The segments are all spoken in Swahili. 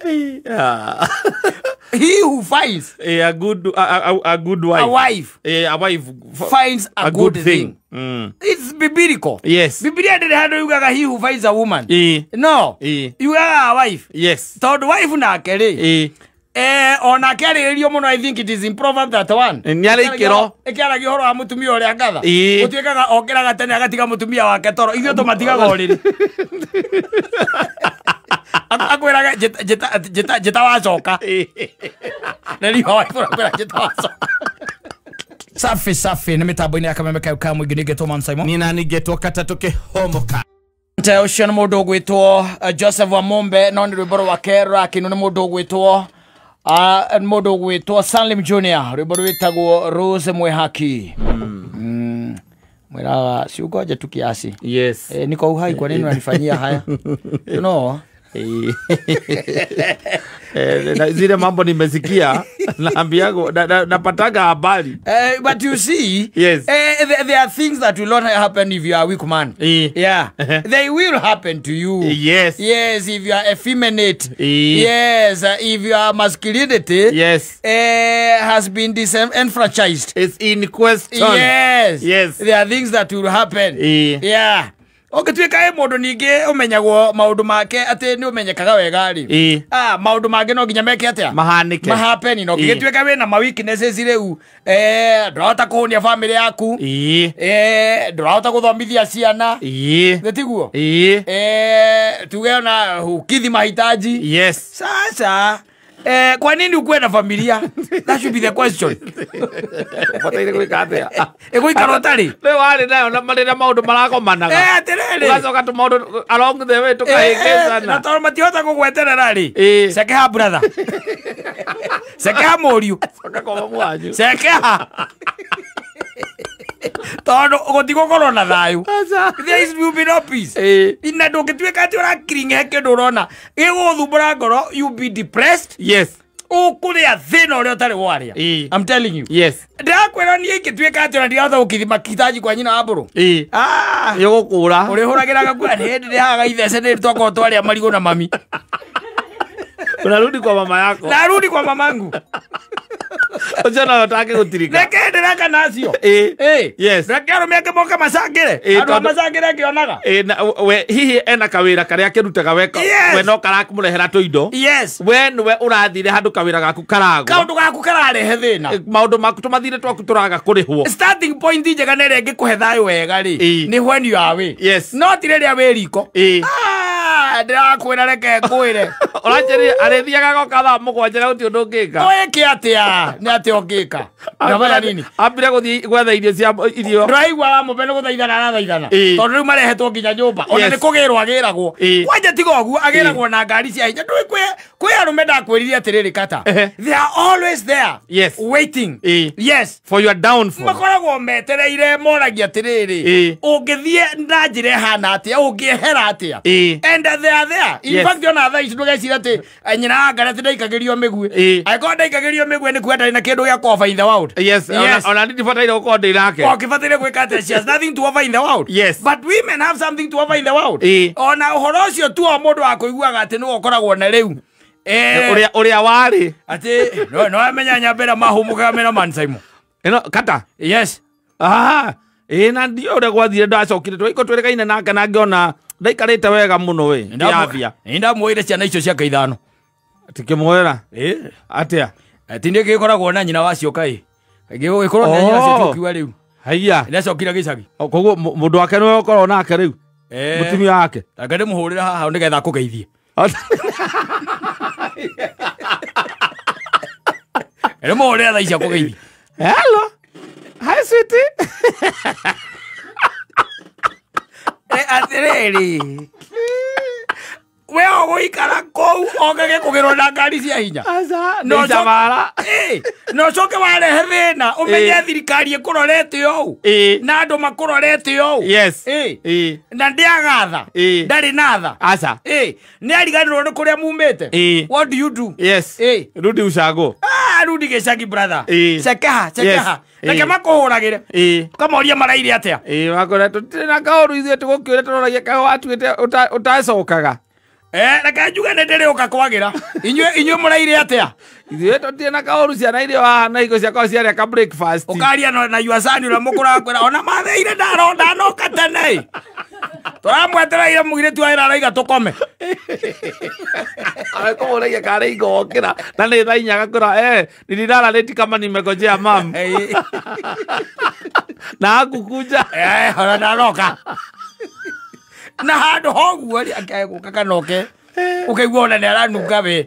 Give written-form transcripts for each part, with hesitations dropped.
Yeah. He who finds a good wife. A wife finds a good thing. It's biblical. Yes. Biblia did have he who finds a woman. No. You are a wife. Yes. So the wife na kere. On a carry I think it is in Proverbs that one. Nyale kiro. Ekara gihoro amutumia ore agatha. Utiekaga okeraga tene agatiga mutumia wake toro. Ithuĩ tũmatigaga orĩrĩ. Akwĩraga jeta wacoka. Neri hoi kwĩra jeta wacoka. Safi nĩ mĩtambo-inĩ ya kameme kau ka mũingĩ nĩngetwo Man Simon. Nina nĩngetwo Kata Tũkĩhomoka. Te ũcio nĩ mũndũ ũgwĩtwo Joseph Wamombe no nĩ rwĩmbo rwake rũrakinwo nĩ mũndũ ũgwĩtwo mũndũ ũgwĩtwo Salim Junior rwĩmbo rwĩtagwo Rose Mwehaki. Mweraga siugoje tu kiasi. Yes. Niko uhai kwa nini unanifanyia haya? You know. Zile mambo nimesikia naambiago napataga habari. But you see, yes. There are things that will not happen if you are a weak man. Yeah. They will happen to you. Yes. Yes, if you are effeminate. Yes, if your masculinity yes. Has been disenfranchised. It's in question. Yes. Yes. There are things that will happen. Yeah. Ogituika mundu ningi umenyagwo maundu make ati ni umenyekaga wega ri maundu mange no nginya meke atia mahapeni no gituika we na ma weaknesses riu ndurahota kuhunia family yaku ndurahota guthomithia ciana getiguo tuge na hukithi mahitaji yes sasa kwa nini ukwenda familia? That should be the question. Bataire gwika atia? Gwikara utari? Leo wali nayo na marira maundu marakomanaga. Atiriri. Ugacoka tu maundu along the way tukahingizana. Na toro matihota kugweterera ri. Sekeha brother. Sekeha moriu. Soka kwa mwanyu. Sekeha. Todo gotigokoro na thayu. There is will be no peace. Ina ndũngĩtuĩka atĩ ũrakiringa kĩndũ ũrona gĩgũthumbũra ngoro, you be depressed. Yes. Ũkũrĩa thĩna ũrĩa ũtarĩ waria. I'm telling you. Yes. Ndakwĩra niĩ ingĩtuĩka atĩ ndirahota gũkithima kitaji kwa nyina wa mbũrũ. Yũgũkũra. Ũrĩhũragĩra gakua hĩndĩ ndĩhaga ithece nĩ twakorwo twarĩa marigũ na mami. Unarudi kwa mama yako. Narudi kwa mamangu. Ojana nataka kutirika. Nekende naka nacio. Yes. Rakero meke moka masangire. Ando masangire kionaga. We hihi ena kawira karia kirutaga weka we no karakumurehera tuindo. Yes. We niwe urathire handu kawira gaku karago. Kaundu gaku kararehe thina. Maundu maku tumathire twaku turaga kurihwo. Starting point njega nere ngikuhe thayo wega ri. Ni when you are away. Yes. Not rĩrĩa wĩ riko. Ndirakwĩra reke ngwĩre. Ũranjĩrire arĩthiaga goka thaa mũgwanja gũtirĩ ũndũ ũngĩka. Oĩke atĩa nĩ atĩ ũngĩka. Ndamenya nini. Ambire gũthiĩ gwetha irio cia irio. Ndĩraigua wa mũmbe nĩ gũthaithana arathaithana. Tondũ rĩu marehetwo nginya nyũmba. Ona nĩ kũgĩrwo agĩragwo. Kwanja tiga ũguo agĩragwo na ngari cia hinya. Ndũĩ kwĩ arũme ndakwĩrire atĩrĩrĩ Kata. They are always there. Yes. Waiting. Yes. For your downfall. Makoragwo metereire moragia atĩrĩrĩ. Ũngĩthiĩ na njĩra ĩhana atĩa ũngĩehera atĩa. And they are there. In fact, ona thaa ici ndũgeciria atĩ nyina ngara atĩ ndaikagĩrio mĩgui. Angĩkorwo ndaikagĩrio mĩgui nĩ kuenda na kĩndũ gĩa koba in the world. Yes. Ona ndibataire gũkorwo ndĩ nake. Ũkĩbataire gwĩka atĩa? She has nothing to offer in the world. Yes. But women have something to offer in the world. Ona ũhoro ũcio tu o mũndũ wa kũiguaga atĩ nĩwe ũkoragwo na rĩu. Ũrĩa warĩ. Atĩ no amenya nyambĩra mahũmũkaga mena Man Simon. Kata. Yes. Na ndio ũrĩa gwathire ndacokire twaiko twĩrĩgaine nake na ngĩona ndaikarĩte wega mũno we. Ndĩambia. Ndamuoire ciana icio ciake ithano. Tikĩmuoera. Atĩa. Ati nĩ gĩkoragwo na nyina wacio kaĩ. Gĩkorwo na nyina wacio kiuga rĩu. Haiya. Ndacokire gĩcagi. Koguo mũndũ wake nĩwe ũkorwo nake rĩu. Mũtumia wake. Anga ndĩmũhũrĩra haha nĩgetha akũgeithie. Ndĩmũhũrĩra thaa ici akũgeithie. Hello. Hi sweetie. Atĩrĩrĩ. We ũgũikara kũu ongage kũgĩrwo na ngari cia hinya. No jamara. No coke warehe thĩna ũmenye thirikari ĩkũrorete ũũ. Na andũ makũrorete ũũ. Yes. Na ndĩagatha. Ndarĩ na tha. Aca. Nĩ ariganĩrwo nĩ kũrĩa mumĩte. What do you do? Yes. Rudi ucago. Rudi gĩcagi brother. Sekeha. Reke makũhũragĩre. Kamoria maraire atĩa. Wakora tũtirĩ na kaũru ithuĩ tũgũkĩũra tũroragia kahũa atuĩte ũtacokaga. reke njuge nä ndä rä å ka kwagira inyuä må raire atä ithuä tåtirä na kaåru ciana irio na igo ciakwa ciarä aka breakfast å karia na yuasani å rä a må kå rakwä ra ona matheire ndanoka tene tå ramwetereire må girä tu aä raiga tå kome kå må ragia karä ingokä ra na nä tha inya gakwä ra nililala leti kama nimegojea mam na akukunja ona ndanoka na handå hoguo akegå ka kanoke å kaigua ona nä aranunga we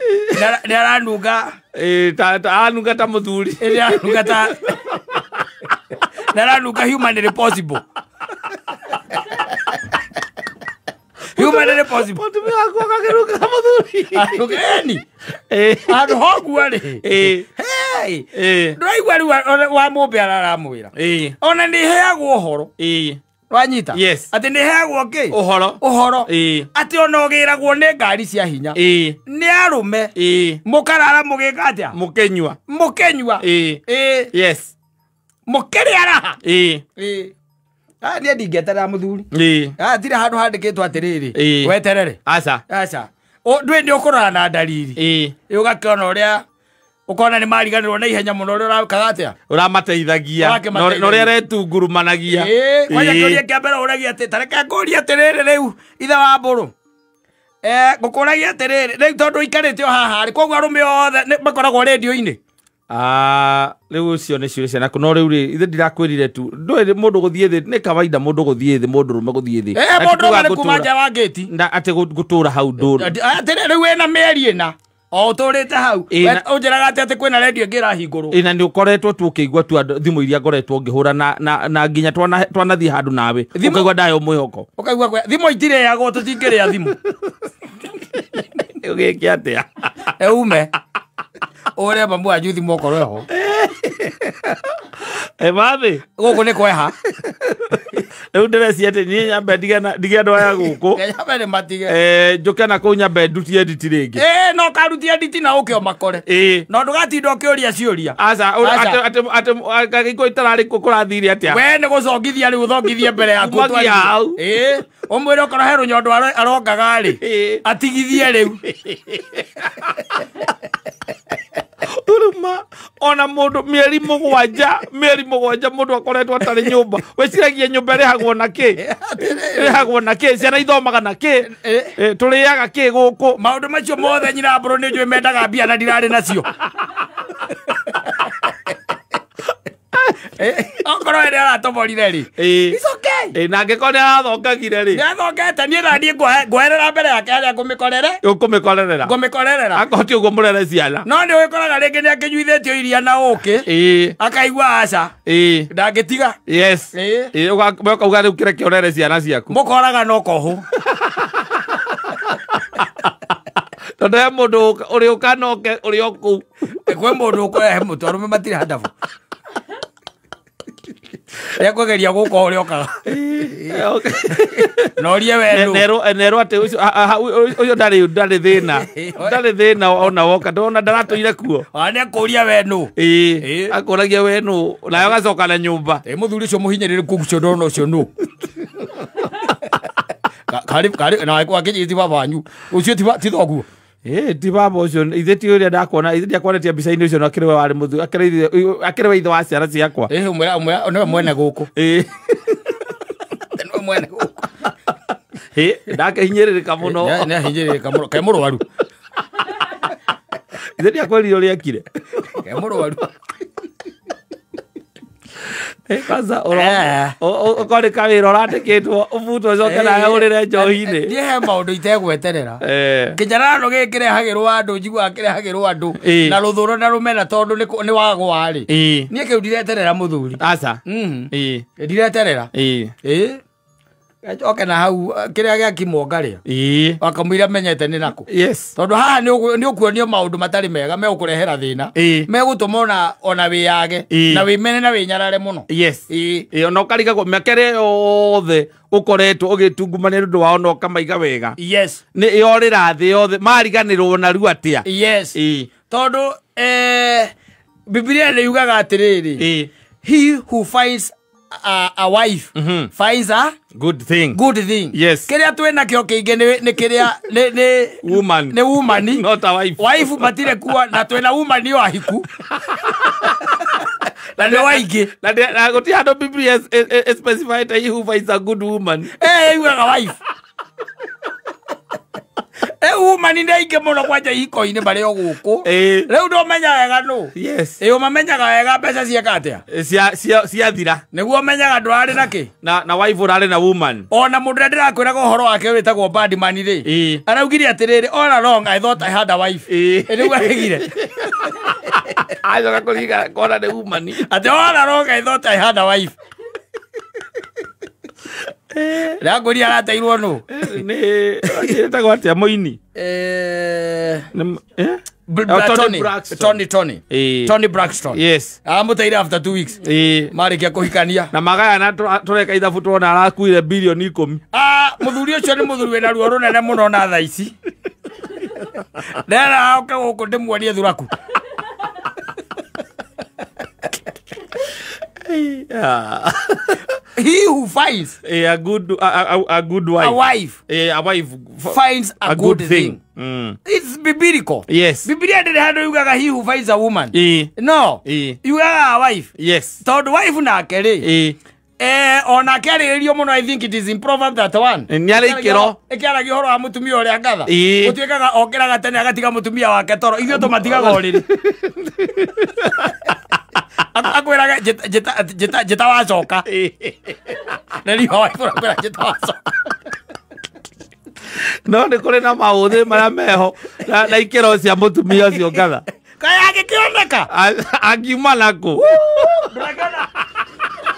nä aranunga anunga ta må thuri nä aranunga humanly possible humanly possible mũtumia wakwa akagĩrũka ta mũthuri arugeni handå hoguo rĩ ndåraigua rĩu wa mũmbe araramwĩra ona nĩ heagwo ũhoro wanyita atä nä heagwo kä å horo atä ona å gä ragwo nä ngari cia hinya nä arå me må karara må gä ka atä må kenyua må kä rä araha nä ndingäeterera må thuri tirä handå handä kä two atä rä rä weterere ndwä ndä å kå rora na ndariri å gakä ona å rä a ukona ni mariganirwo na ihenya muno ria urakaga atia uramateithagia no ria retungurumanagia kwanya kuria kiambera uragia ati tareka kuria atiriri riu itha wa mburu ngukuragia atiriri riu tondu ikarite o haha ri koguo arume othe makoragwo radio-ini riu ucio ni ciuria ciana no riu ri ithe ndirakwirire tu ndwiri mundu guthie thi ni kawaida mundu guthie thi mundu rume guthie thi mundu rume kuma nja wa gate ati gutura hau nduru atiriri riu ena meri ina o tũrĩte hau ũnjĩraga atĩ kwĩna redio ĩngĩ ĩrahingũrwo na nĩ ũkoretwo tũkĩigua tu thimũ iria ngoretwo ngĩhũra na nginya twanathiĩ handũ nawe ũkaigua ndayo mwĩhoko ũkaigua thimũ itirĩagwo tũtingĩrĩa thimũ ũgĩke atĩa ume ũrĩa mamu wanyu thimũ okorwo ho mathĩ gũkũ nĩ kweha rĩu ndĩreciria atĩ niĩ nyambe ndige andũ aya gũkũ njũke na kũu nyambe ndutie nditi rĩngĩ no karutie nditi na ũke o makore no ndũgatinda ũkĩũria ciũria gĩko itararĩ kũ kũrathire atĩa we nĩ gũcongithia rĩu ũthongithie mbere yaku ũmwĩre okorwo he rũnyondo arongaga rĩ atigithie rĩu uruma ona mundu mieri mugwanja mundu akoretwo atari nyumba weciragia nyumba rihagwo na ki ciana ithomaga na ki turiaga ki guku maundu macio mothe nyina mburu ni njui mendaga mbia na ndirari nacio okorwo ĩrĩa aratomorire rĩ na angĩkorwo nĩ arathongagire rĩ nĩathongete niĩ naniĩ ngwerera mbere yake harĩa ngũmĩkorerera akoti ũguo mũrere ciana no nĩ ũgĩkoraga rĩngĩ nĩ akĩnyuithĩtio iria na ũkĩ akaigua aca ndangĩtiga ũkauga rĩu kĩreke ũrere ciana ciaku mũkoraga no kohũ tondũ he mũndũ ũrĩ ũkanoke ũrĩ o kũu kwĩ mũndũ ũkũrehe mũtũ arũme matirĩ handabu ekwegeria guka uria okaga norie wenu nero ati ucio ndari thina ona woka ndona ndaratuire kuo ane kuria wenu akuragia wenu nayo gacoka na nyumba muthuri ucio muhinyirire kugucio ndona ucio nu kari na akijiti baba wanyu ucio ti thoguo ti baba ucio ithe ti uria ndakuona ithe ndiakwonetie mbica-inĩ ucio no akĩrĩ we warĩ mũthu akĩrĩ we ithe wa ciana ciakwa nĩwe mwene gũkũ nĩwe mwene gũkũ ndakĩhinyĩrĩrĩka mũno nĩahinyĩrĩrĩka mũno ke mũrwaru ithe ndiakwĩrire ũrĩa ekire ke mũrwaru kwanza ũkorĩ kawĩra ũrandĩkĩtwo ũbutwo ũcoke nawe ũrĩre njohi-inĩ niĩ he maũndũ itegweterera kĩnjarano gĩkĩ kĩrehagĩrwo andũ njiguaga kĩrehagĩrwo andũ na rũthũro na rũmena tondũ nĩ wagwa-rĩ niĩ kĩu ndireterera mũthuri aca ndireterera oke na hau kĩrĩa gĩakimwongarĩa wakamwĩra menyete nĩ nakũ tondũ haha nĩ ũkuonio maũndũ matarĩ mega megũkũrehera thĩna megũtũma ona wĩyage na wĩmene na wĩnyarare mũno ona ũkarigagwo mĩaka ĩrĩa yothe ũkoretwo ũgĩtungumania nĩ ũndũ wao na ũkamaiga wega nĩ yorĩra thĩ yothe mariganĩrwo na rĩu atĩa tondũ Biblia nĩ yugaga atĩrĩrĩ he who finds a wife finds a good thing. Good thing. Yes. Kiria twena kio kingi ni kiria ni woman. Ni woman. Not a wife. Wife matire kuwa na twena woman yo ahiku. Na ni waige. Na goti hado Biblia specified he who finds a good woman. You are a wife. Woman ndaige muno kwaja iko-ini bari oguku. Riu ndo menyaga no. Yes. Mamenyaga wega mbeca cia katia. Cia thira. Niguo menyaga ndwari naki. Na wife urari na woman. Ona mundu ndirakwiraga uhoro wake witagwo Badman ri. Araugire atiriri all along I thought I had a wife. Riu agire. Ajoka kuliga kona the woman. Ati all along I thought I had a wife. Ragori arateirwo no. Ni etagwo atia Moini. Tony Braxton. Yes. Amuteire after 2 weeks. Marikia kuhikania. Na magaya na tureka ithabu tuona arakuire bilioni 10. Muthuri ucio ni muthuri wena ruo runene muno na tha ici. Ndera auka guku ndimuonie thuraku. He who finds a good wife. A wife finds a good thing. It's biblical. Yes. Biblia did have yugaga he who finds a woman. No. Yugaga a wife. Yes. So the wife na kere. Ona kere rio muno I think it is in Proverbs that one. Nyale ikero. Ekiara gihoro wa mutumia uri agatha. Utwekaga okeraga tene agatiga mutumia wake toro. Ithuĩ tumatigaga oriri. Akwiraga jeta wacoka. Neri hoy akwiraga jeta wacoka. No ni kuri na maũthĩ maria meho na ikero cia mutumia ũcio ngatha. Kaya agĩkĩoneka. Angiuma naku.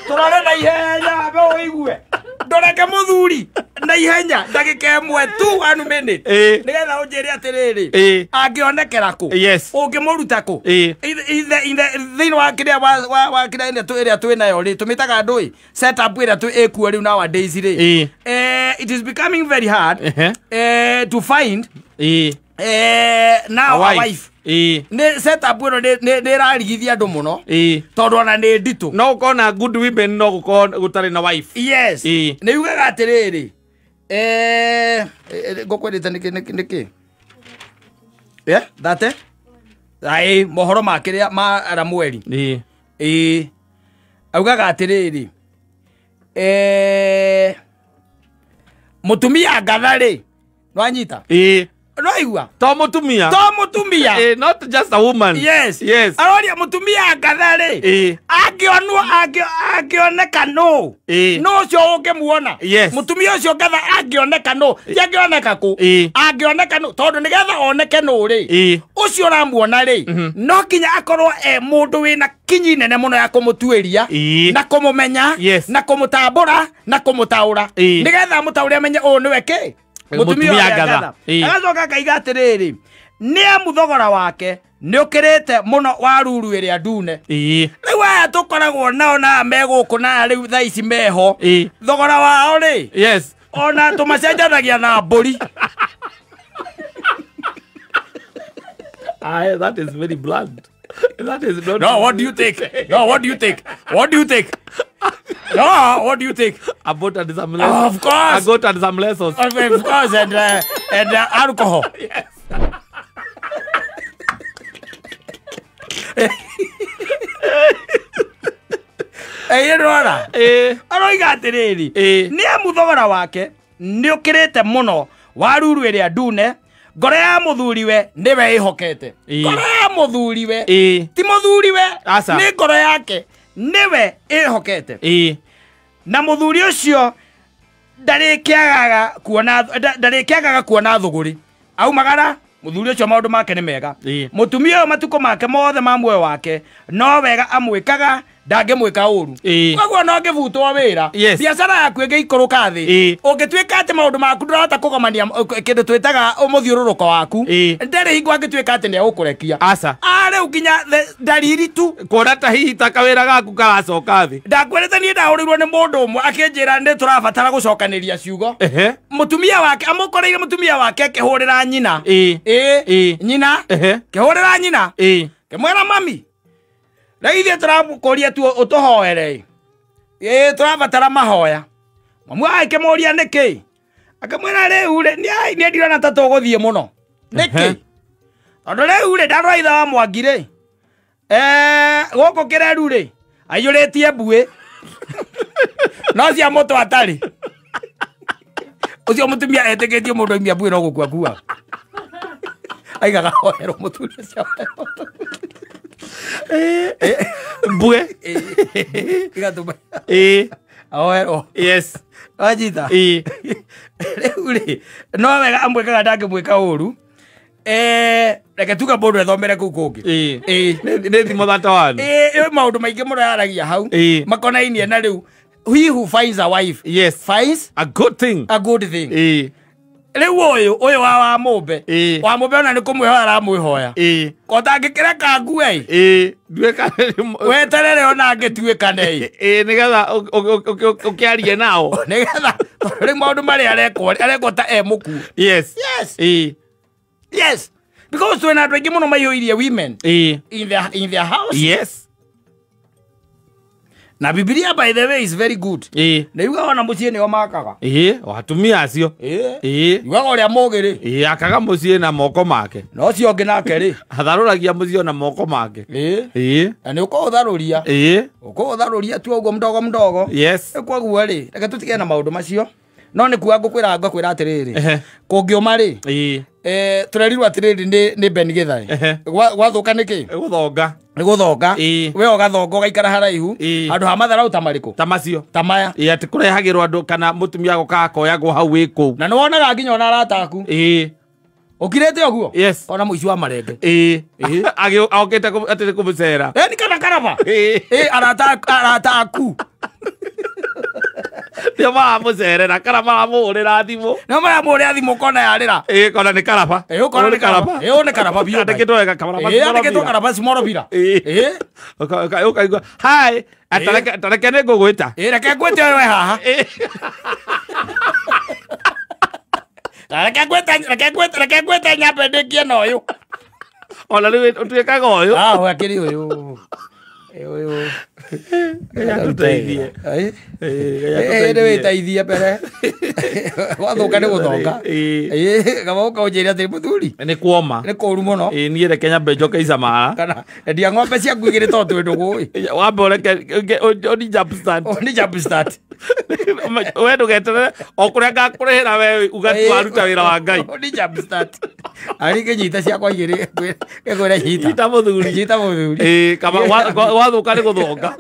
Turare na ihenya be oigue. Ndoreke muthuri na ihenya ndagika ĩmwe tu 1 minute. Nigetha unjĩre atiriri. Angĩonekera ku. Yes. Ũngĩmũruta ku. Thĩinĩ wa kĩrĩa wa kĩrĩa ĩrĩa twĩnayo rĩ tũmĩtaga ndũĩ setup ĩrĩa ĩkuo rĩu nowadays rĩ. It is becoming very hard to find now a wife. Ni setup ĩno nĩ ĩrarigithia andũ mũno tondũ ona nĩ nditũ. No gũkorwo good women no gũkorwo gũtarĩ na wife. Yes. Nĩ yugaga atĩrĩrĩ ngũkwĩrĩte nĩkĩ thate mohoro ma kĩrĩa ma Aramweri augaga atĩrĩrĩ mũtumia ngatha rĩ nwanyita no igua to mutumia not just a woman. Yes. Aroria mutumia ngatha ri angioneka no cio ungimuona mutumia ucio ngatha angioneka no angioneka ku angioneka no tondu nigetha oneke no ri ucio ramuona ri no kinya akorwo mundu wina kinyi nene muno ya kumutuiria na kumumenya na kumutambura na kumutaura nigetha mutaure amenye niwe ki mutumia ngatha agacoka akaiga atiriri ni amuthogora wake ni ukirite muno wa ruru iria ndune riu aya tukoragwo nao na meguku na riu tha ici meho thogora wao ri ona tumacenjanagia na mburi. That is very blunt. That is not. No, what do you think? What do you think? No, what do you think? About some lessons. Of course. I got some lessons. Of course, and alcohol. Yes. Rora. Aroiga atiriri. Ni amuthogora wake ni ukirite muno wa ruru iria ndune. Ngoro ya muthuriwe niwe ihokete. Ngoro ya muthuriwe ti muthuriwe ni ngoro yake niwe ihokete. Na muthuri ucio ndarikiagaga kuona thuguri aumagara muthuri ucio maundu make ni mega. Mutumia matuko make mothe ma muoyo wake no wega amwikaga ndangĩmwĩka ũru. Koguo no ngĩbutwo wĩra biacara yaku ĩngĩikũrũka thĩ ũngĩtuĩka atĩ maũndũ maku ndũrahota kũgomania kĩndũ twĩtaga mũthiũrũrũko waku ndarĩ hingo angĩtuĩka atĩ nĩegũkũrekia. Rĩu nginya ndariri tu kuona ta hihi ta kawĩra gaku kagacoka thĩ. Ndakwĩrĩte niĩ ndahũrĩirwo nĩ mũndũ ũmwe akĩnjĩra nĩ tũrabatara gũcokanĩria ciugo. Mũtumia wake amũkoreire mũtumia wake akĩhũrĩra nyina nyina kĩhũrĩra nyina kĩmwĩra mami Raithia turakuria tu utohoere. turabatara mahoya mamu akemoria niki akamwira riu ri ni ndirona ta tuguthie muno niki tondu riu ri ndarwaitha wa Mwangi ri guku kireru ri aiyuritie mbui no cia mutu atari ucio mutumia etikitie mundu aimia mbui no gukua kua aigaga hoero mutumia cia mbui igatuma hoero yes ajita riu ri no wega amwikaga ndangimwika uru reke tuga mundu ethomere kuu kungi ni thimo thata wanu maundu maingi muraragia hau makonainie na riu he who finds a wife finds a good thing riu uyu wa mumbe ona ni kumwihoya aramwihoya kotangikireka ngue weterere ona angituikane nigetha ukiarie nao nigetha riu maundu maria arekwo ta muku yes because when I drink muno maihoirie women in their house yes na Biblia by the way is very good na yuga ona mucie ni o makaga watumia acio yuga uria mugiri akaga mucie na moko make no cio ngi nake ri atharuragia mucie na moko make na ni uko utharuria tu ugo mdogo yes kwaguo ri reke tutige na maundu macio no ni kuwa ngukwira atiriri kungiuma ri turerirwo atiriri ni Ben Githai gwathuka niki guthonga we ogathonga gaikara haraihu andu ha matharau ta mariku ta macio ta maya ati kurehagirwo andu kana mutumia goka koyagwo hau wiku na niwonaga nginya ona arataku ukirete oguo ona muici wa marenge agokete ati kumucera ni kana karaba arataku ndio maramucerera kana maramurira thimu no maramurira thimu kona yarira kona ni karaba kona ni karaba ni karaba bio andikitwo wega kamera andikitwo karaba simoro bira ukaigua hi atareke ni ngugwita reke ngwite wewe haha reke ngwite nyambe ndikie na uyu ona riu utuikaga uyu wakiri uyu tuteithie witaithie mbere gwathuka ni guthonga gabauka unjire ati muthuri ni kuoma ni kuru muno nie reke nyambe njoke icamara kana endia ng'ombe ciaku igiri to twindu gui wambe ureke oni jump start we ndugeterere o kuria ngakurihira we ugatuaruta wira wa Ngai oni jump start ari kinyita ciakwa igiri ngwira nyita muthuri kama wathuka ni guthonga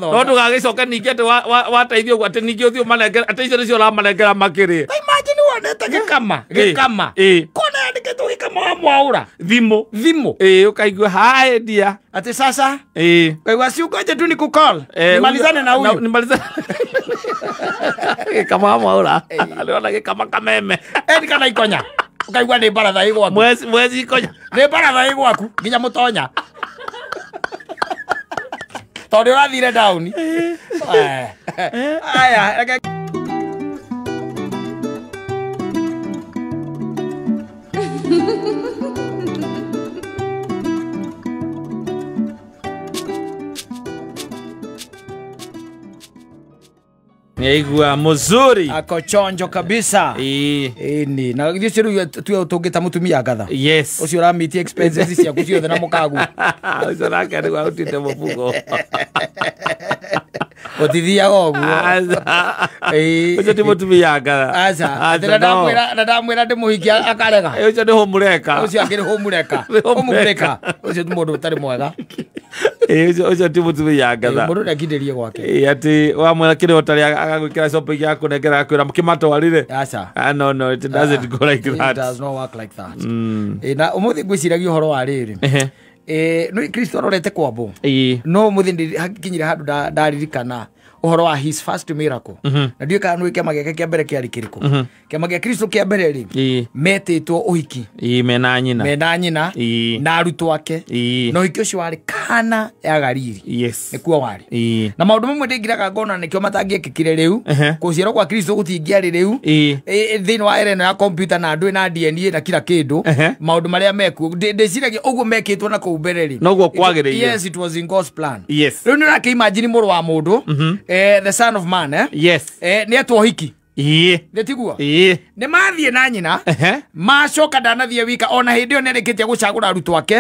no ndugagicoke ningi ati wateithio ati ningi uthio manengera ati icio nicio uramanengera makiri imagine wonete gikama kona andikitwo gikama wa mwaura thimu ukaigua hai ndia ati sasa kaigua ciukoje tu ni kukol nimalizane na huyu nimalizane gikama wa mwaura aliona gikama kameme eni kana ikonya ukaigua ni baratha igwaku mwezi ikonya ni baratha igwaku nginya mutonya tondu urathire down aya Yaigua muzuri ako chonjo kabisa ni na githio ciru tu tungita mutumia ngatha yes ucio ramiti expenses ciaku ciothe na mukagu ucio nake ni gwatite mubugo otithia goguo ucio ti mutumia ngatha aca ndamwira ndimuhikia akarega ucio ni homureka ucio angiri homureka ucio ti mundu utari mwega ucio ti mutumia ngatha mundu ndakindirie gwake ati wamwira kiri utari agagwikira shopping yaku nengera akwira mukimatwarire aca no it doesn't go like that. It does not work like that na umuthi ngwiciragia uhoro wa riri no Kristo arorete kwambo no umuthi hakinyire handu ndaririkana uhoro wa his first miracle na ndio kana kiama gĩake kĩa mbere kĩarĩ kĩrĩkũ kiama gĩa Kristo kĩa mbere rĩ metĩtwo ũhiki mena nyina na arutwo ake na ũhiki ũcio warĩ Kana ya Galili nĩkuo warĩ na maũndũ mamwe ndĩngiraga ngona nĩkĩo matangĩekĩkire rĩu gũciarwo kwa Kristo gũtingĩarĩ rĩu thĩinĩ wa ereno ya computer na andũ na DNA na kila kĩndũ maũndũ marĩa mekuo ndĩciragia ũguo mekĩtwo na kũu mbere rĩ noguo kwagĩrĩire yes it was in God's plan rĩu nĩ ũrakĩimagine mũrũ wa mũndũ the son of man yes nĩ etwo hiki Netiguo. Nĩ mathiĩ na nyina macoka ndanathiĩ wika ona hĩndĩ ĩyo nĩarĩkĩtie gũcagũra arutwo ake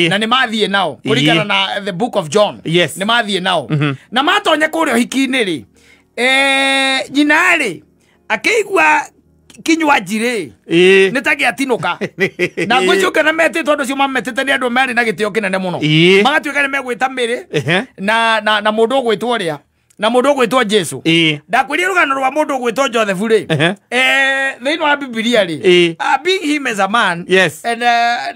na nĩ mathiĩ nao kũringana na the book of John nĩ mathiĩ nao na matonya kũrĩa hiki-inĩ rĩ nyina rĩ akĩigua kinywaji rĩ nĩ ta gĩatinũka na ngwĩciũka na metĩtwo andũ acio mametĩte nĩ andũ marĩ na gĩtĩo kĩnene mũno magatuĩka nĩ megwĩta Mĩrĩ na mũndũ ũgwĩtwo ũrĩa na mũndũ ũgwĩtwo Jesu ndakwĩria rũgano rwa mũndũ ũgwĩtwo Joseph rĩ thĩinĩ wa Biblia rĩ being him as a man and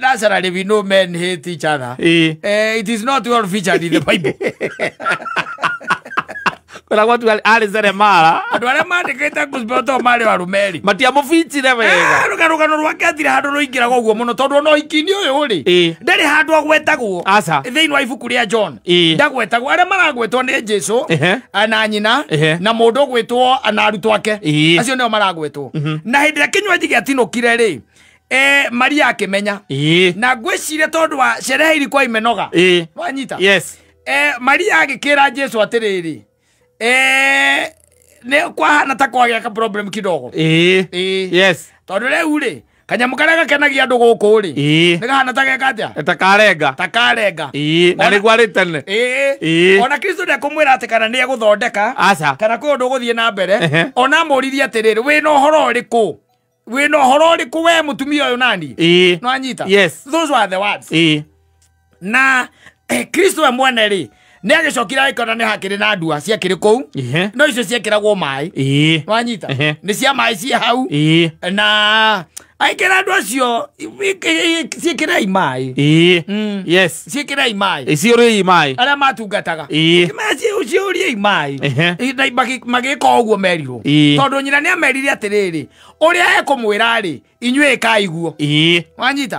naturally we know men hate each other it is not well featured in the Bible Kora watu ali Zeremara andũ arĩa mandĩkĩte gospel to marĩ warumeri matiamũbitire wega rũgano rwake atire handũ rũingĩraga ũguo mũno tondũ no hiki-inĩ ũyũ rĩ ndarĩ handũ agwetagwo thĩinĩ wa ibuku rĩa John ndagwetagwo arĩa maragwetwo nĩ Jesu na nyina na mũndũ ũgwĩtwo na arutwo ake acio nĩo maragwetwo na hĩndĩ ĩrĩa kĩnywaji gĩatinũkire rĩ Maria akĩmenya na ngwĩciria tondũ wa sherehe ilikuwa imenoga wanyita Maria agĩkĩra Jesu atĩrĩrĩ ne kwa hana ta kwagĩa ka problem kidogo yes tondu rĩu rĩ kanyamu karĩa gakenagia andũ gũkũ rĩ nĩ kahana ta geka atĩa takarenga na nĩ gwarĩ tene ona Kristo ndekũmwĩra atĩ kana nĩ egũthondeka kana kwĩ ũndũ ũgũthiĩ na mbere ona amũririe atĩrĩrĩ wĩna ũhoro ũrĩkũ we mũtumia ũyũ nani no anyita those were the words na Kristo we mwene rĩ nĩ agĩcokire agĩkora nĩ hakĩrĩ na ndua ciakĩrĩ kũu no icio ciekĩragwo maĩ wanyita nĩ cia maĩ ciĩ hau na aikĩra andũ acio ciĩkĩrai maĩ ciĩkĩrai maĩ ciũriai maĩ arĩa matungataga ciũriai maĩ magĩka ũguo merirwo tondũ nyina nĩ amerire atĩrĩrĩ ũrĩa ekũmwĩra rĩ inyuĩ ĩkaiguo wanyita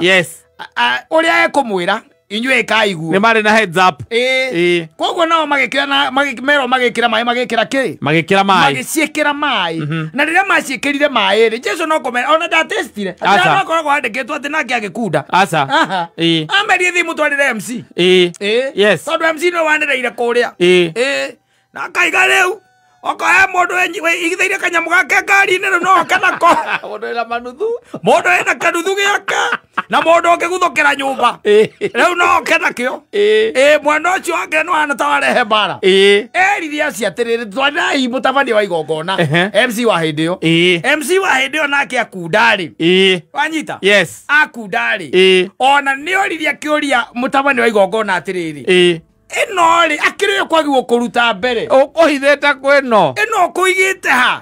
ũrĩa ekũmwĩra inyuĩ ĩkaiguo nĩ marĩ na heads up koguo nao merwo magĩkĩra maĩ magĩkĩra kĩ magĩciĩkĩra maĩ na rĩrĩa maciĩkĩrire maĩ rĩ Jesu no kũmera ona ndatestire atĩ akoragwo handĩkĩtwo atĩ nake agĩkunda amerie thiĩ mũtwarĩre MC tondũ MC nĩ wanĩrĩire kũrĩa na kaiga rĩu okoya mũndũ igithĩire kanyamu gake ngari-inĩ rĩu no oke nako mũndũ ena kanuthu gĩake na mũndũ ũngĩguthũkĩra nyũmba rĩu no oke nakĩo mwana ũcio wake nĩ wahana ta warehe mbara erire acio atĩrĩrĩ twarĩrai mũtabania wa igongona MC wa hĩndĩ ĩyo nake akunda rĩ wanyita akunda rĩ ona nĩ oririe akĩũria mũtabania wa igongona atĩrĩrĩ ĩno rĩ akĩrĩ kwagĩrĩirwo kũruta mbere ũkũhithĩte kwĩno ĩno ũkũigĩte ha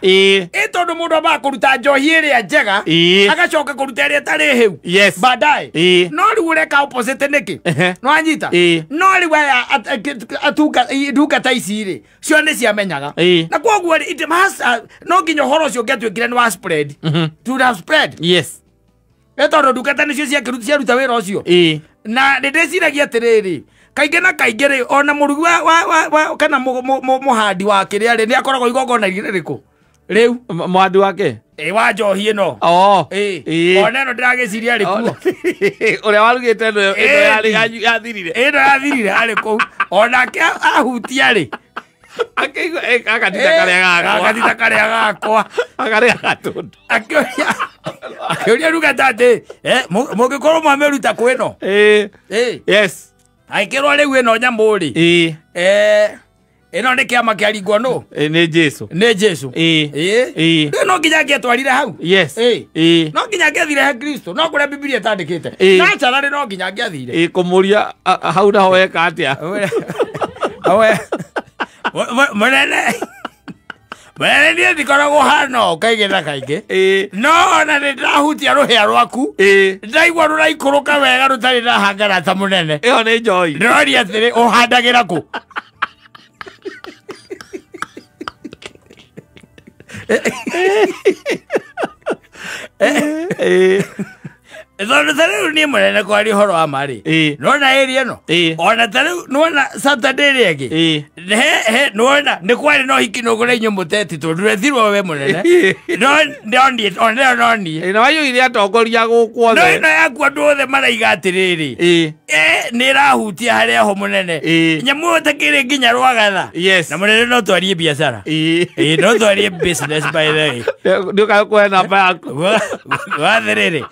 tondũ mũndũ ambaga kũruta njohi ĩrĩa njega agacoka kũruta ĩrĩa ĩtarĩ hĩu baadaye no rĩu ũreka opposite nĩkĩ nĩ wanyita no rĩu aya ndungata ici rĩ cio nĩ ciamenyaga na koguo no nginya ũhoro ũcio ũngĩatuĩkire nĩ wa spread to spread tondũ ndungata nĩcio ciaruta wĩra ũcio na nĩndĩciragia atĩrĩrĩ kaingĩ na kaingĩ rĩ ona mũrugi wa kana mũhandi wa kĩrĩa rĩ nĩ akoragwo igongona rĩrĩkũ rĩu mũhandi wake wa njohi ĩno ona ĩno ndĩragĩciria arĩ kuo ũrĩa warugĩte ĩno yathirire arĩ kũu onake ahutia rĩ agatita karĩa gakwa akarĩa gatũndũ akĩũria ndungata atĩ mũngĩkorwo mwamĩruta kwĩno aikĩrwo rĩu ĩno nyamũ rĩ ĩno nĩ kĩama kĩaringwo nũ nĩ Jesu rĩu no nginya angĩetwarire hau no nginya angĩathire he Kristo no kũrĩa Biblia ĩtandĩkĩte na cararĩ no nginya angĩathire kũmũria hau naho weka atĩa mũnene niĩ ndikoragwo hana kaingĩ na kaingĩ no ona nĩ ndĩrahutia rũhĩa rwaku ndaigua rũraikũrũka wega rũtarĩ na hangara ta mũnene ĩyo nĩ njohi ndĩroria atĩrĩ ũhandagĩra kũ Thondo tariu ni munene kwari horo wa mari. Nona area no. Ona tariu nona Saturday rege. He nona ni kwari no hikino gore nyumuteti to ndurethirwo we munene. No ndoni ona noni. Na wayo ile atongoria gukwo the. No yakwa ndothe maraiga atiriri. Ni rahutia haria ho munene. Nyamu takire nginya rwagatha. Na munene no twarie biashara. No twarie business by the way. Nduka kwa namba yaku. Watherere.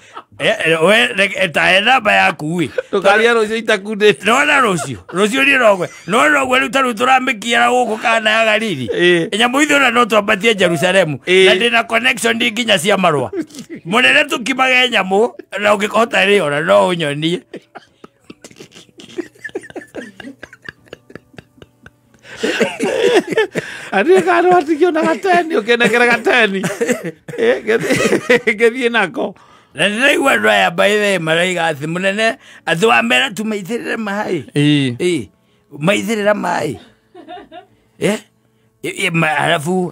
We taenda baya kuwi. Tukaria rocio itakunde. Nona rocio ni rogwe. Nona rogwe rutaru turamekiara guku kana ya gariri. Nyamu itho na no twambatie Jerusalemu. Na ndina connection ndi nginya cia marwa. Munene tukimage nyamu na ungikota ri ora no unyonie. Adi karo atikio na gateni ukenekera gateni. Gethi nako. Na ndiraigua andũ aya by the way maraiga atĩ mũnene atĩ wa mbere tũmaithĩrĩre maĩ. Maithĩrĩra maĩ.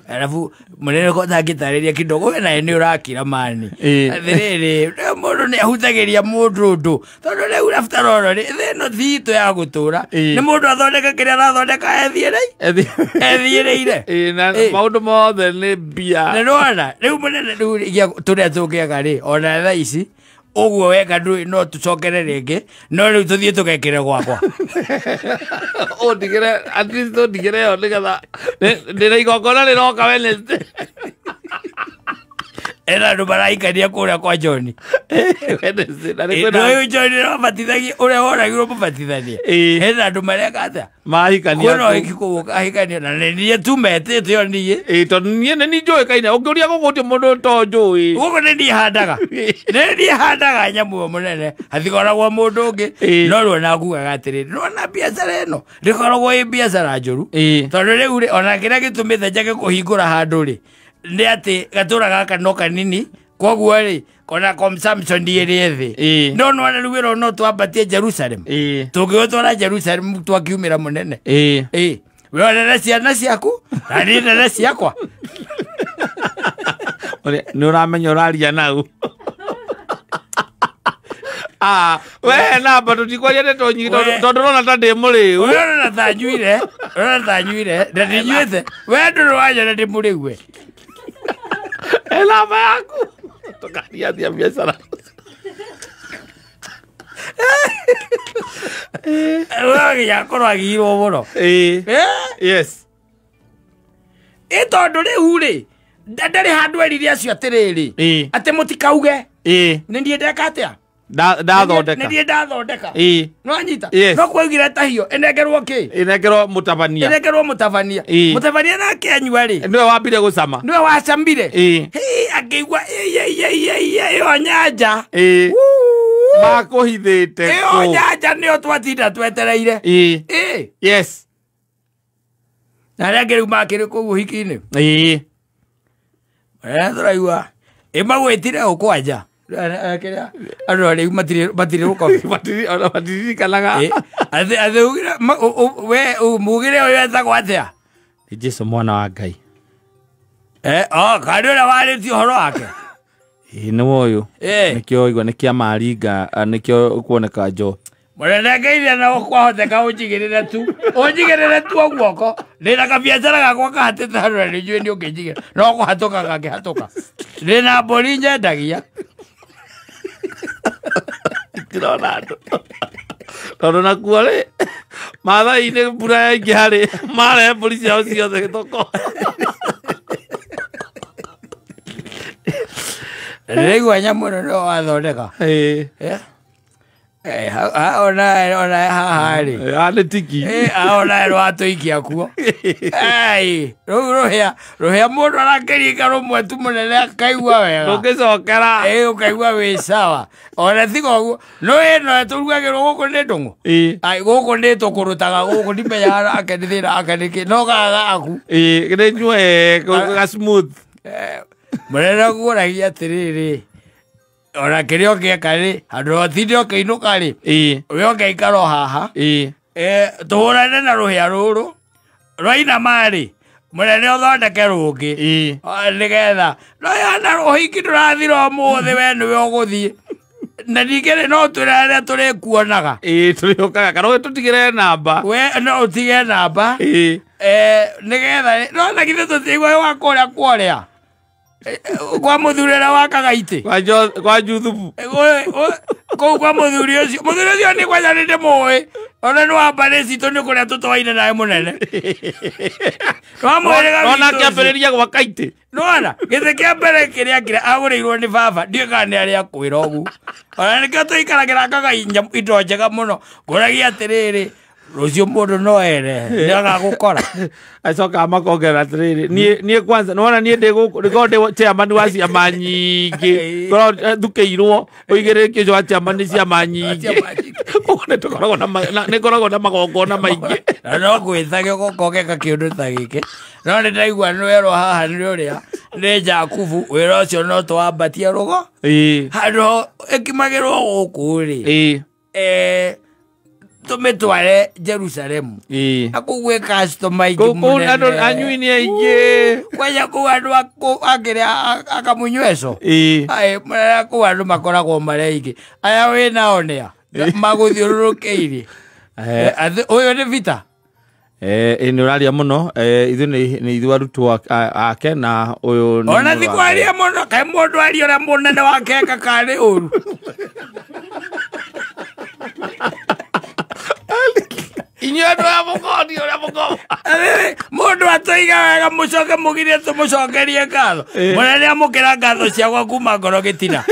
Alafu mũnene ko tangĩtarĩria kidogo we nawe nĩ ũrakira mani. Atĩrĩrĩ mũndũ nĩ ahutageria mũndũ ũndũ tondũ rĩu after all thĩno ti itũ ya gũtũra nĩ mũndũ athondeka kĩrĩa arathondeka ethiĩrĩire. Na maũndũ mothe nĩ mbia. Na nĩwona rĩu mũnene rĩu tũrĩa tũngĩaga rĩ ona thaa ici ũguo weka ndũĩ no tũcokere rĩngĩ no rĩu tũthiĩ tũgekĩre gwakwa. Ndigire at least ndigire yo nĩgetha ndĩna igongona rĩroka Wednesday. Ena andũ maraikania kũrĩa kwa John. Nĩũĩ John no batithagia ũrĩa woragirwo mũbatithania. Ena andũ mareka atĩa mahikania kwĩna ũhiki kũu ahikania na niĩ tu metĩte o niĩ. Tondũ niĩ nĩ njũĩkaine ũngĩũria gũkũ ti mũndũ to njũĩ. Gũkũ nĩ niĩ handaga. Nĩ niĩ handaga nyamũ mũnene hatikoragwo mũndũ ũngĩ no rĩo na ngugaga atĩrĩrĩ nona biacara ĩno ndĩkoragwo ĩ biacara njũru tondũ rĩu rĩ ona kĩrĩa gĩtũmĩte njage kũhingũra handũ rĩ nĩ atĩ gatũra gaka no kanini koguo rĩ kona consumption ĩrĩ thĩ no nona rĩu wĩra no twambatie Jerusalem tũngĩgũtwara Jerusalem twakiumĩra mũnene we onere ciana ciaku na niĩ nene ciakwa. Nĩ ũramenya ũraria nau. We namba tutikwaria nĩ tondũ rona ta ndĩ mũrĩu. Rona ta nyuire na ndinyuĩte we ndũrĩ wanyona ndĩ mũrĩu we. Namba yaku tukaria thia biacara. Waginya korwo agirwo mũno. Yes. Tondũ rĩu rĩ ndarĩ handũ erire acio atĩrĩrĩ atĩ mũtikauge nĩ niĩ ndeka atĩa ndathondeka. Nĩ niĩ ndathondeka. No anyita no kwaugire tahio enengerwo kĩ enengerwo mũtabania. Mũtabania nake anyua rĩ nĩwe wambire gũcama. Nĩwe wacamire akĩigua ĩyo nyanja makũhithĩte ĩyo nyanja nĩyo twatinda twetereire. Yes. Na arĩa angĩ rĩu makĩrĩ kũu ũhiki-inĩ tũraigua magwĩtire ũkwanja andũ rĩu matirĩ gũkorwo matiririkanaga we mugire ũyũ etagwo atĩa? Jesũ mwana wa Ngai. Kandi ũrĩa warĩtie ũhoro wake nĩ ũyũ nĩkĩo igua nĩ kĩa Maringa nĩkĩo kuoneka njo mũnene Ngeithia no kwahoteka ũnjigĩrĩre tu guoko ndĩna kabiacara gakwa kahatĩte handũ na nĩnjũĩ nĩ ũngĩnjigĩra no kũhatũka gangĩhatũka ndĩna mbũri nyendagia. Itirona andũ tondũ nakuo rĩ Maathai-inĩ mbura yaingĩha rĩ marehe mbũri ciao ciothe gĩthoko. Rĩigua nyamũ ĩno nĩyo wathondeka. Ona haha rĩ nĩ tiki ona rwatũikia kuo. Rĩu rũhĩa mũndũ arakĩringa rũmwe tu mũnene akaigua wega rũngĩcokera ũkaigua wĩ sawa. Ona tiga ũguo no ĩno tũrugagĩrwo gũkũ nĩ ndũng'ũ gũkũ nĩ tũkũrũtaga gũkũ ndimenyaga nake nĩ thĩna wake nĩkĩ no gagaku nĩ nyue ga smooth. Mũnene guũragia atĩrĩrĩ ona kĩrĩa ũngĩeka rĩ handũ watinde ũkĩinũka rĩ we ũngĩikara o haha tũhũrane na rũhĩa rũrũ rwainama rĩ mũnene ũthondeke rũngĩ nĩgetha no yana rũhiki ndũrathira ũmũthĩ we nĩwe ũgũthiĩ na ningere no turare turi kuonaga turiokaga kana tutigire namba we no utige namba nigetha no na githe tutigwe wa kuria kwa muthurira wa Kagaiti kwa Juthubu kwa muthuri ucio ni kwa ninde moe ona no ambare cito ni kuria tutwaine nae munene no mwirega ona kiambiriria gwa Kaiti nona githe kia mbere kiria kira agurirwo ni baba ndiga ni aria kwira ogu ona nikio tuikaragira Kagaiti indo njega muno kuragia atiriri rucio mundu no ere ndaga gukora acoka makongera atiriri nie kwanza nona nie ndigo chairman wa ciama nyingi koro thukeirwo uigirikio jo chairman ciama nyingi one tukoragwo na magongona maingi no gwithage gukogeka kiundu ta giki no ni ndaigua nwerwo haha ni uria ni Jakubu wira ucio no twambatia rugo handu ikimagirwo guku ri tumetware Jerusalem akugwe customer ingi munene anyuini aingi kwaya ku andu akire akamunyweso ai mara ku andu makoragwo mareingi aya we nao nia maguthiururukeire uyu ni vita ni uraria muno ithu ni ithu arutwo ake na uyu ni ona thikwaria muno kai mundu ari ora munene wake kakari uru inyodo ya mugodi ora mugo mundu atoiga wega mucoke mugire tumucokerie ngatho munene amukira ngatho ciagwa kuma ngoro gitina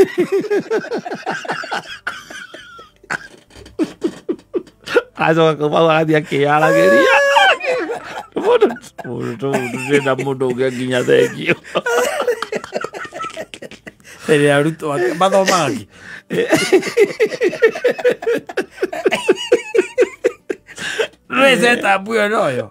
azo kwa adia kiaragiria mundu ndenda mundu nginya thengio ere aruto bathomagi Reze tabuyo noyo.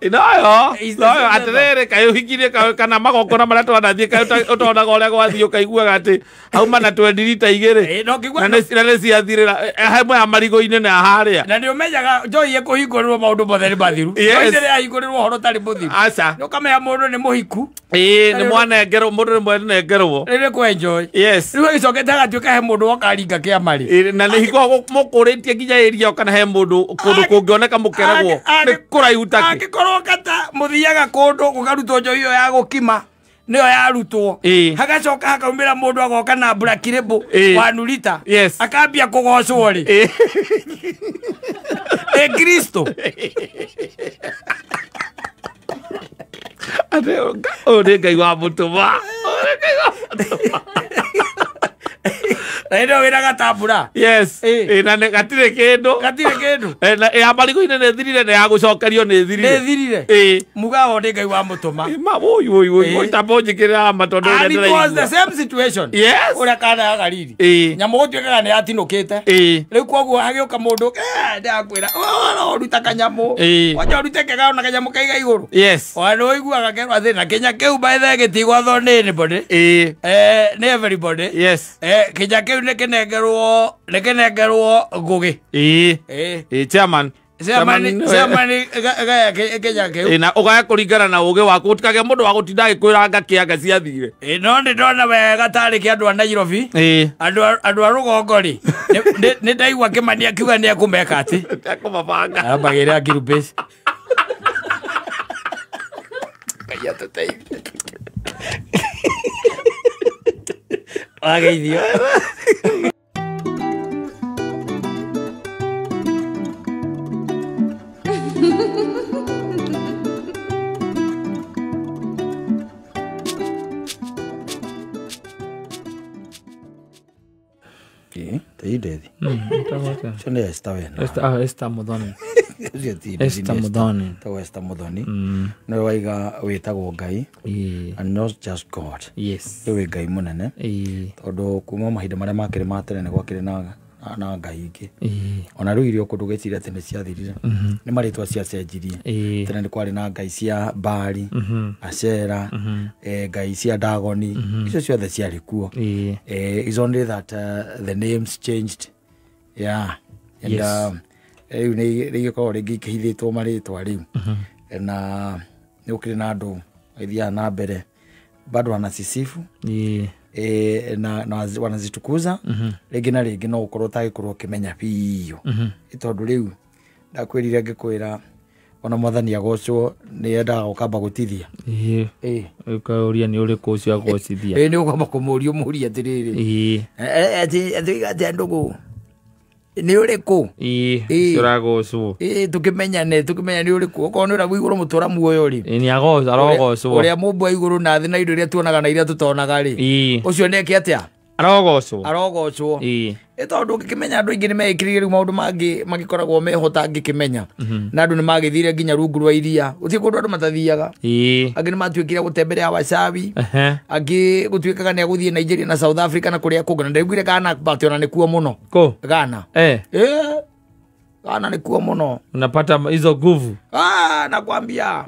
Noyo atirere kayo hikire kana magokona mara twanathie kayo utonaga uria gwathio kaiguaga ati hauma na twendirita igire. No kigwa na nĩ ciathirira hamwe ya marigo-inĩ na haria. Na nĩ ũmenyaga Joy kũhingũrĩrwo maũndũ mothe nĩ mathiru. Joy rĩrĩa ahingũrĩrwo ũhoro tarĩ mũthiru. Aca. Nĩ ũkamenya mũndũ nĩ mũhiku. Nĩ mwanengerwo mũndũ nĩ mwanengerwo. Rĩrĩ kũ enjoy. Yes. Rĩu agĩcokete agatuĩka he mũndũ wokaringa kĩama rĩ. Na nĩ hikoragwo mũkũrĩtie nginya area kana he mũndũ kũndũ kũngĩoneka mũkeragwo nĩ kũraihu take. Angĩkorwo kata mũthiaga kũndũ gũkarutwo njohi ĩyo ya gũkima nĩyo yarutwo hagacoka hakaumĩra mũndũ agoka na mbũrakirĩbũ wa nurita akambia kũgocwo rĩ Kristo ũrĩ Ngai wa mũtũma na ĩno wĩra gatambura. Yes. Na gatirĩ kĩndũ. Na ya marigo-inĩ nĩ thirire na ya gũcokerio nĩ thirire. Nĩ thirire. Muga wo nĩ Ngai wa mũtũma. Woi tambo njĩkĩrĩra matondũ ũrĩa ndĩraigua. And it was the same situation. Yes. Ũrĩa kana ya Galili. Nyamũ gũtuĩkaga nĩ yatinũkĩte. Rĩu koguo hagĩũka mũndũ ndakwĩra ũruta kanyamũ. Wanja ũrute kega na kanyamũ kaiga igũrũ. Yes. Wanũ ũiguaga kerwo thĩna Kenya kĩu by the gĩtigwathwo nĩ anybody. Nĩ everybody. Yes. Kenya kĩu nĩkĩnengerwo ngũgĩ. Chairman. Kenya kĩu. Na ũgaya kũringana na ũgĩ waku ũtikagĩa mũndũ wa gũtinda agĩkwĩranga kĩanga ciathire. No nĩ ndona wega tarĩ kĩa andũ a Nairobi. Andũ a rũgongo rĩ nĩ ndaigua Kĩmani akiuga nĩ ekũmeka atĩ. Ekũmabanga. Ambagĩrĩra ngirubĩci. Ngai atũteithie. Wageithio. Taidethi. Chone esta wena. Esta Muthoni. Esta Muthoni. Tawa esta Muthoni. No waiga wetagwo Ngai. And not just God. Yes. Ewe Ngai munene. Tondu kuma mahinda maria makire ma tene ni gwakire na Ngai ingi. Ona rĩu irio kũndũ gĩcira tene ciathirire. Nĩ marĩtwa ciacenjirie. Tene nĩ kwarĩ na ngai cia Baali, Ashera, ngai cia Dagoni. Icio ciothe ciarĩ kuo. It's only that the names changed. Yeah. And rĩu nĩ gĩkoragwo rĩngĩ ikĩhithĩtwo marĩtwa rĩu. Na nĩ ũkĩrĩ na andũ ithiaga na mbere bado wanasisifu. na wanazitukuza rĩngĩ na rĩngĩ no ũkorwo ũtagĩkorwo ũkĩmenya biũ tondũ rĩu ndakwĩrire ngĩkwĩra ona mwathani agocwo nĩ endaga gũkamba gũtithia ũkaũria nĩ ũrĩkũ ũcio agocithia nĩ ũkamba kũmũria ũmũria atĩrĩrĩ atĩ ndũgũ nĩ ũrĩkũ ũragocwo tũkĩmenya nĩ ũrĩkũ okorwo nĩ ũragwo igũrũ mũtũra muoyo rĩ nĩ arogocwo ũrĩa mũmbu igũrũ na thĩ na indo iria tuonaga na iria tũtonaga rĩ ũcio nĩ eke atĩa arogocwo tondũ ũngĩkĩmenya andũ aingĩ nĩ mekĩrĩire rĩu maũndũ magĩkoragwo mehota ngĩkĩmenya na andũ nĩ magĩthire nginya rungu rwa iria gũtirĩ kũndũ andũ matathiaga angĩ nĩ matuĩkire gũtemberea wacabi angĩ gũtuĩkaga nĩ agũthiĩ Nigeria na South Africa na kũrĩa kũngĩ na ndaiguire Ghana bationa nĩ kuo mũno Ghana Ghana ni kuo muno unapata hizo nguvu nakwambia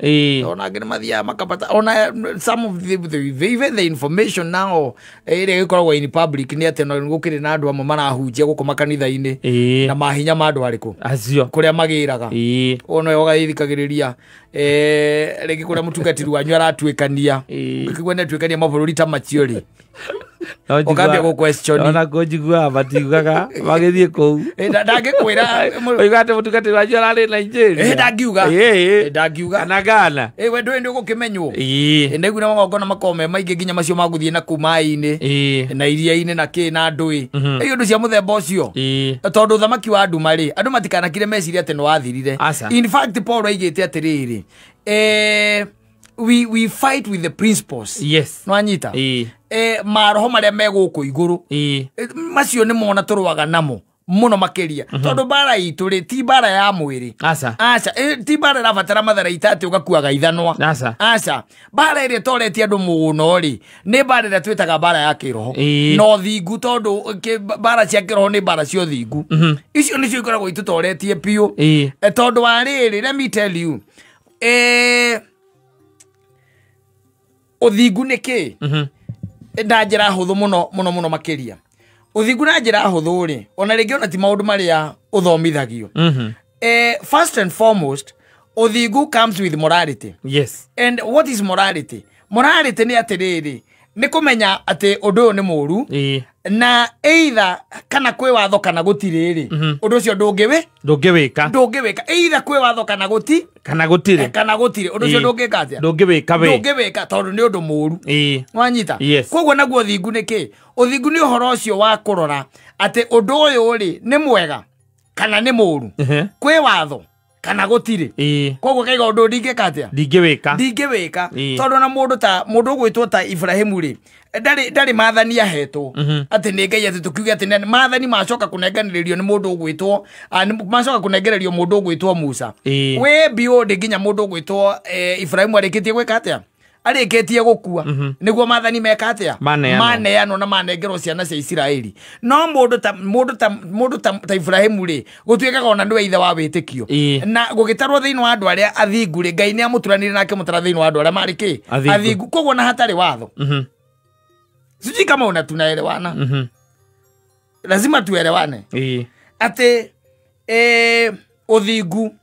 ona ngine mathia makapata ona some of the information now ile ikoragwo in public ni ate no gukire na andu amwe marahunjia guko makanitha-ini na mahinya ma andu ariku acio kuria magiraga ono yoga ithikagiriria regi kuria mutungatiru wanyu aratuikania ukigwa ne tuikania mabururi ta maciori okambia go question ona kujigua batigugaga bagithie kou ndagikwira oigate mutungatiru wanyu arari Nigeria ndagiuga na Ghana we ndwe gukimenywo ndegu na ngongona makome maingi ginya macio maguthie na kumai-ini na iria-ini na ki na ndui iyo ndu cia muthemba ucio tondu thamaki wa andu mari andu matikanakire meciria ate no wathirire in fact Paul aigite atiriri we fight with the principles no anyita maroho maria meguku iguru macio ni mona turwaga namo muno makeria tondu bara itu ri ti bara ya mwiri aca ti bara rabatara mathara itati ugakuaga ithanwa aca bara iri toretie andu muno ri ni bara iri twitaga bara ya kiroho no thingu tondu bara cia kiroho ni bara cio thingu icio nicio ikoragwo itutoretie piu tondu wa riri let me tell you uthingu niki ndanjira huthu muno makeria uthingu na njira huthu ri ona ringi ona ti maundu maria uthomithagio first and foremost uthingu comes with morality and what is morality ni atiriri ni kumenya ati undu ni muru na either kana kwi watho kana gutiriri undu ucio ndungiwika either kwi watho kana gutire undu ucio ndungiwika tondu ni undu muru wanyita koguo naguo uthingu niki uthingu ni uhoro ucio wa kurora ati undu uyu ri ni mwega kana ni muru kwi watho kana gutire koguo kaiga undu ndingĩwĩka tondu na mundu gwitwo ta Ibrahimu ri ndari mathani ahetwo ati ni Ngai ati tukiuge ati mathani macoka kunengererio ni mundu gwitwo macoka kunengererio mundu gwitwo Musa we beyond nginya mundu gwitwo Ibrahimu arikitie gwika atia arikitie gukua niguo mathani meka atia maneano na manengerwo ciana cia Isiraeli no mundu ta Ibrahimu ri gutuikaga ona ndwe ithe wa witikio na gugitarwo thiini wa andu aria athingu ri Ngai ni amuturanire nake mutara thiini wa andu aria mariki athingu koguo na hatari watho sijui kama tunaelewana lazima tuelewane ati uthingu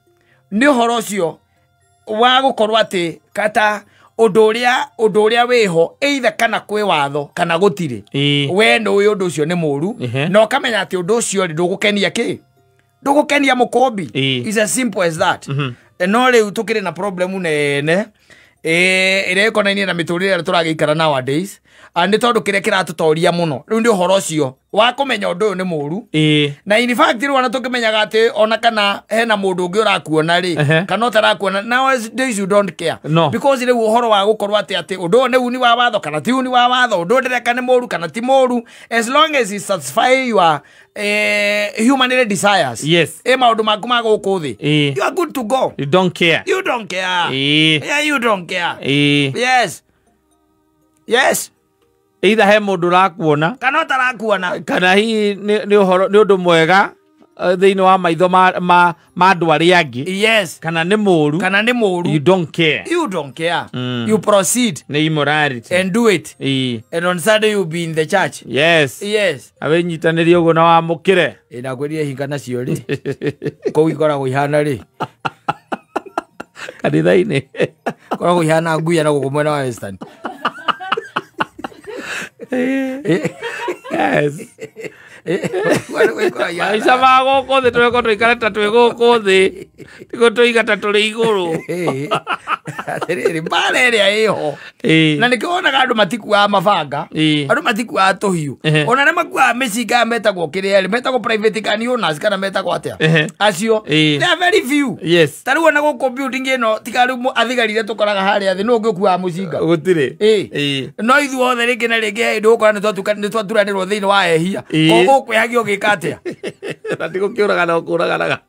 ni uhoro ucio wa gukorwo ati kata undu uria wiho either kana kwi watho kana gutire we no uyu undu ucio ni muru no kamenya ati undu ucio ndugukenia mukombi is as simple as that no riu tukire na problem nene ire konainie na miturire turagiikara nowadays and tondu kire kiratutoria muno riu ndi uhoro ucio wa kumenya undu uyu ni muru na in fact riu ona tukimenyaga ati ona kana hena mundu ungi urakuona ri kana utarakuona nowadays you don't care because riu uhoro wa gukorwa ati undu uyu ni uni wa watho kana ti uni wa watho undu ndireka ni muru kana ti muru as long as it satisfy your human desires maundu maku ma guku thi you are good to go. You don't care you don't care yes either he mundu rakuona kana utarakuona kana hi ni uhoro ni undu mwega thiini wa maitho ma andu aria angi kana ni muru you don't care you proceed ni immorality and do it and on Sunday you be in the church awe nyitaniri ugo na wa mukire ina gweria hinga nacio ri ko ikoragwo ihana ri kanitha-ini koragwo ihana nguya na guko mwena wa Western Yes. Aisha mago ko de tweko twikareta twego thi tiko twiigata tuli iguru atiriri mbareria iho na nikionaga andu matikuaga mabanga andu matikuaga tuhiu ona na makuaga micinga metagwo kirieri metagwo private gun owners kana metagwo atia acio they are very few. Yes, tariu ona go building ino tikari athigarire tukoraga haria thi no ngikuaga mucinga gutire no ithuothe ringi na ringi ndukora ni twaturanirwo thiini wa ehia kwihagio gikatia na ndiko kiuraga na kuraganaga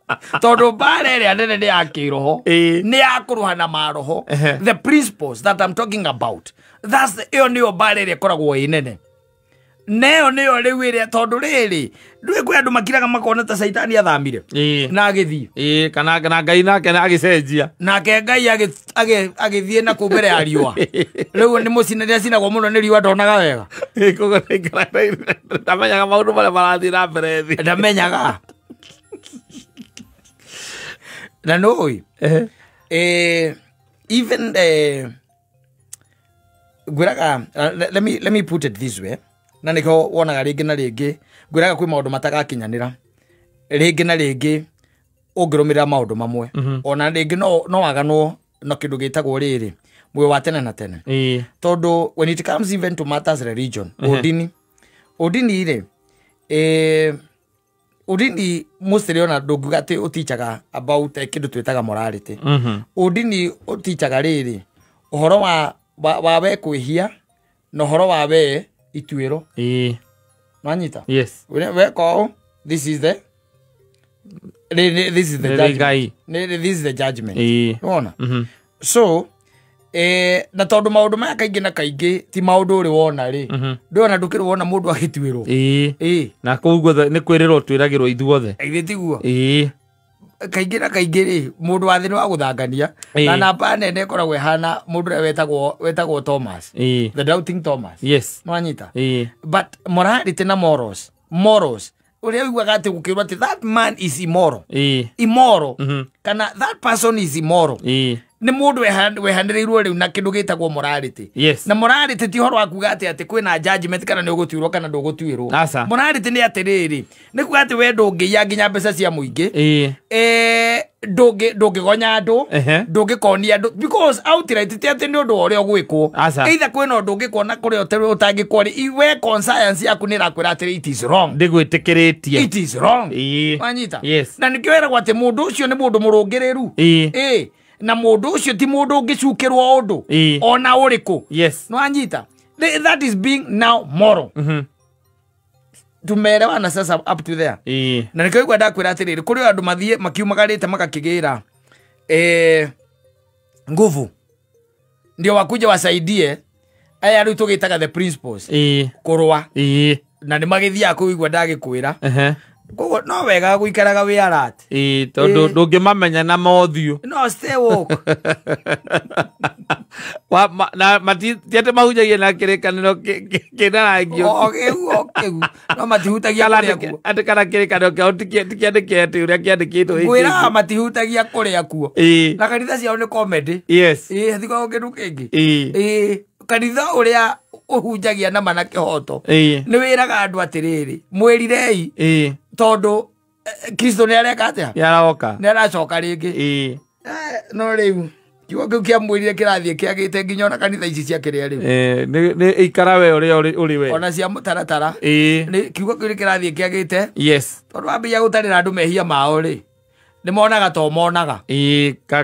tondu mbara iria nene ni ya kiroho ni ya kuruha na maroho. The principles that I'm talking about, that's iyo niyo mbara iria koragwo inene neo niyo riu iria tondu riri ndui kwi andu makiraga makona ta saitani athamire na agithii kana ngai nake na agicenjia nake ngai agithii na ku mbere ya riua riu ni mucinaria cinagwo muno ni riua ndonaga wega kogo ndamenyaga maundu maria marathii na mbere thi ndamenyaga na noi even gwiraga let me put it this way na niko wonaga ringi na ringi gwiraga kwi maundu matagakinyanira ringi na ringi ungirumira maundu mamwe ona ringi no waganwo na kindu gitagwo riri muyo wa tene na tene tondu when it comes even to matters religion udini ire udini mostly ona ndungiuga ati utichaga about kindu twitaga morality udini utichaga riri uhoro wa we kwihia na uhoro wa we ituiro manyita yes we call this is the judgment this is the judgment unaona so na tondu maundu maya kaingi na kaingi ti maundu uri wona ri ndona ndukirwo wona mundu agitwirwo na kuguo ni kwirirwo twiragirwo ithuothe tiguo kaingi na kaingi ri mundu wa thini wa guthangania na namba nene koragwo hana mundu wetagwo Thomas the doubting Thomas yes mwanyita but morality na morals uria wiguaga ati gukirwa ati that man is immoral kana that person is immoral ni mundu wehaniriirwo riu na kindu gitagwo morality yes na morality ti horo akuga ati kwina judgment kana ni ugutuirwo kana ndugutwirwo morality ni atiriri ni kuga ati we ndungiya nginya mbeca cia muingi ndungigonya andu ndungikonia andu because outright ti ati ni undu uria ugwikwo either kwina undu ungikona kuria utangikwo we conscience yaku ni rakwira ati it is wrong ndigwitikiritie it is wrong wanyita na nikiwera ati mundu ucio ni mundu murungiriru na mundu ucio ti mundu ungicukirwo undu ona uriku no anyita that is being now moral tumerewana sasa up to there na nikaigwa ndakwira atiriri kuri andu mathie makiumagarite makakigira nguvu ndio wakuja wasaidie aya riu tugitaga the principles kurwa na ni magithia kuigwa ndagikwira kogo no wega guikaraga wi alert tondu ndungimamenya na mothiu no stay woke na tiate mahujagia na kirikaniro kinaragio no matihutagia kuria ati kana kirikaniro kiao tikiandikite uria kiandikitwo gwira matihutagia kuria kuo na kanitha ciao ni comedy yes thiko kindu kingi kanitha uria uhunjagia na mana kihoto ni wiraga andu atiriri mwirirei tondu Kristo ni areka atia yaraoka ni aracoka ringi no riu kiugo kiu kia mwirire kirathie kiagite nginya ona kanitha ici cia kiria riu ni ikara we uria uri we ona cia mutaratara ni kiugo kiu kirathie kiagite yes tondu ambia gutarira andu mehia mao ri ni monaga to monaga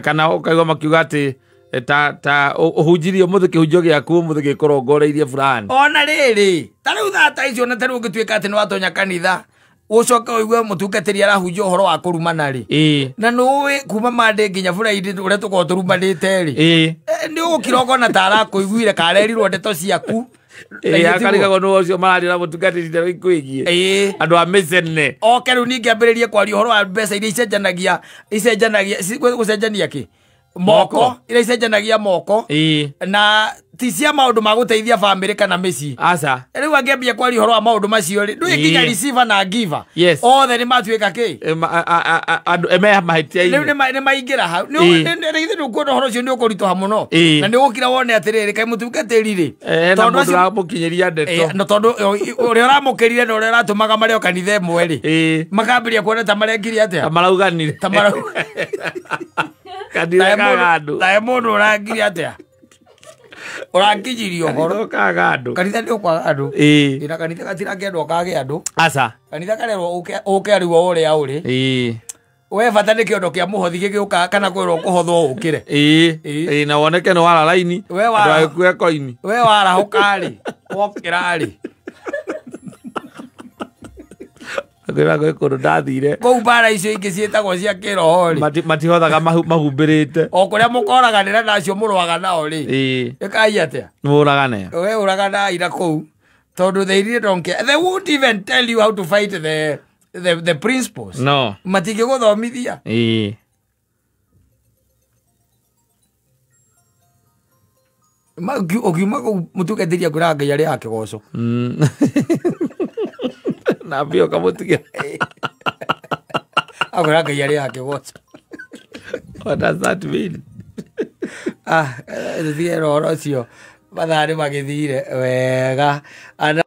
kana ukaigwa makiuga ati ta uhunjirie muthe kihunjio giaku muthe gikorongoreirie fulani ona riri tariu thata icio na tariu ngituika ati ni watonya kanitha ucoka uigwe mutungatiri arahunjia uhoro wa kurumana ri na nuwi kuma mande nginya Friday uria tuko turumanite ri ni ugukiroko na tara kuiguire karerirwo ndeto ciaku akarigagwo no ucio mararira mutungatiri ndero ikwigie andu a mecene oke riu ningi ambiririe kwaria uhoro wa mbeca iria icenjanagia gucenjania ki moko iria icenjanagia moko na ti cia maundu ma guteithia family kana meci aca riu angembia kwari horo wa maundu macio ri ndui nginya receiver na giver othe ni matuika ki andu eme mahitia riu ni maingira hau ni ndu kuona horo cio ni ukuritoha muno na ni ugukira wone atiriri kai mutungatiri ri tondu acio ramukinyiria ndeto no tondu uria uramukirire na uria uratumaga mario kanitha imwe ri makambiria kuona ta marengiria atia marauganire kanitha kagandu na mundu urangiria atia urangijirio horo kagandu kanitha ndio kwa andu ina kanitha gatirangendwo kage andu aca kanitha karerwo uke ariwo uria uri we bata nä kä ondo kä a må hothi gä gä å ka kana kwä rwo kå hothwo å kä re na woneke nä wara raini ndå koini we warahå karä wokä rarä kwä ra gwä kå ndå ndathire kå u mbara icio ingä ciätagwo cia kä roho rä matihothaga mahumbä rä te o kå rä a må koraganä nacio må rwaga nao rä ä kai atä må ragane we å ragana ira kå u tondå they won't even tell you how to fight the principles no matingä gå thomithia å kiuma kå u må tungatä kwä ra ngai arä akä goco na mbio kamå tigä akwä ra ngai arä akä goco what does that mean thigä roro cio mathaa nä magä thire wega ana